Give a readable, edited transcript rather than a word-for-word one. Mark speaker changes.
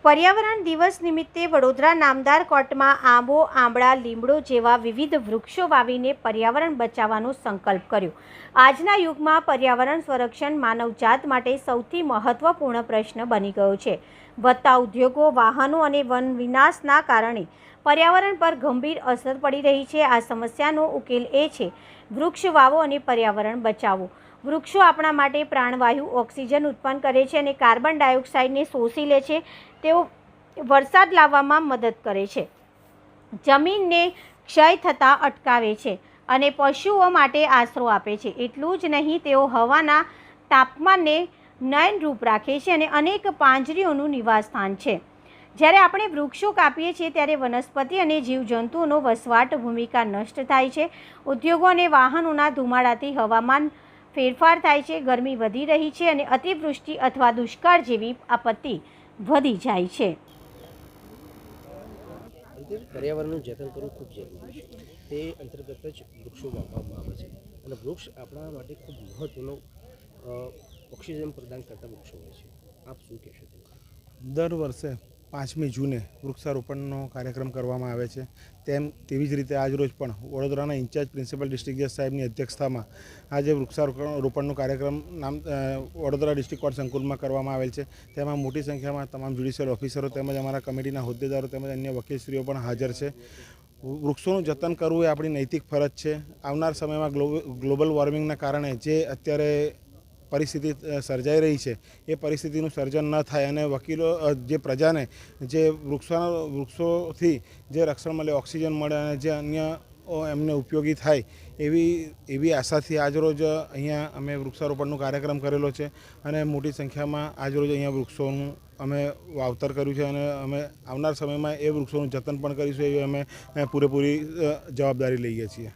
Speaker 1: पर्यावरण दिवस निमित्ते वडोदरा नामदार कोर्टમાં આંબો, આંબળા, લીમડો જેવા વિવિધ વૃક્ષો વાવીને પર્યાવરણ બચાવવાનો સંકલ્પ કર્યો। આજના યુગમાં પર્યાવરણ સંરક્ષણ માનવજાત માટે સૌથી મહત્વપૂર્ણ પ્રશ્ન બની ગયો છે। વધતા ઉદ્યોગો, વાહનો અને વન વિનાશના કારણે पर्यावरण पर गंभीर असर पड़ी रही है। आ समस्यानो उकेल ए छे वृक्ष वावो अने पर्यावरण बचावो। वृक्षो आपणा माटे प्राणवायु ऑक्सिजन उत्पन्न करे छे अने कार्बन डायोक्साइड ने शोषी ले छे। तेओ वरसाद लाववामां मदद करे छे, जमीन ने क्षय थता अटकावे छे अने पशुओ माटे आसरो आपे छे। एटલું જ नहीं, तेओ हवाना तापमानने नयनरूप राखे छे अने अनेक પાંજરીઓનું નિવાસસ્થાન છે। જ્યારે આપણે વૃક્ષો કાપીએ છીએ ત્યારે વનસ્પતિ અને જીવજંતુઓનો વસવાટ ભૂમિકા નષ્ટ થાય છે। ઉદ્યોગો અને વાહનોના ધુમાડાથી હવામાન ફેરફાર થાય છે, ગરમી વધી રહી છે અને અતિવૃષ્ટિ અથવા દુષ્કાળ જેવી આપત્તિ વધી જાય છે।
Speaker 2: पर्यावरणનું જતન કરવું ખૂબ જરૂરી છે। તે અંતર્ગત જ વૃક્ષો વાવવામાં આવે છે અને વૃક્ષ આપણા માટે ખૂબ મહત્વનો ઓક્સિજન પ્રદાન કરતા વૃક્ષો હોય છે। આપ શું કહેશો?
Speaker 3: દર વર્ષે 5મી જૂને વૃક્ષારોપણનો કાર્યક્રમ કરવામાં આવે છે। તેવી જ રીતે આજરોજ પણ વડોદરાના ઇન્ચાર્જ પ્રિન્સિપલ ડિસ્ટ્રિક્ટ જજ સાહેબની અધ્યક્ષતામાં આજે વૃક્ષારોપણનો કાર્યક્રમ વડોદરા ડિસ્ટ્રિક્ટ કોર્ટ સંકુલમાં કરવામાં આવેલ છે। તેમાં મોટી સંખ્યામાં તમામ જ્યુડિશિયલ ઓફિસરો તેમજ અમારા કમિટીના હોદ્દેદારો તેમજ અન્ય વકીલશ્રીઓ પણ હાજર છે। વૃક્ષોનું જતન કરવું એ આપણી નૈતિક ફરજ છે। આવનાર સમયમાં ગ્લોબલ વોર્મિંગના કારણે જે અત્યારે પરિસ્થિતિ સર્જાઈ રહી છે એ પરિસ્થિતિનું સર્જન ન થાય અને વકીલો જે પ્રજાને જે વૃક્ષોથી જે રક્ષણ મળે, ઓક્સિજન મળે અને જે અન્ય એમને ઉપયોગી થાય એવી આશાથી આજરોજ અહીંયા અમે વૃક્ષારોપણનો કાર્યક્રમ કરેલો છે અને મોટી સંખ્યામાં આજરોજ અહીંયા વૃક્ષોનું અમે વાવતર કર્યું છે અને અમે આવનાર સમયમાં એ વૃક્ષોનું જતન પણ કરીશું એવી અમે પૂરેપૂરી જવાબદારી લઈએ છીએ।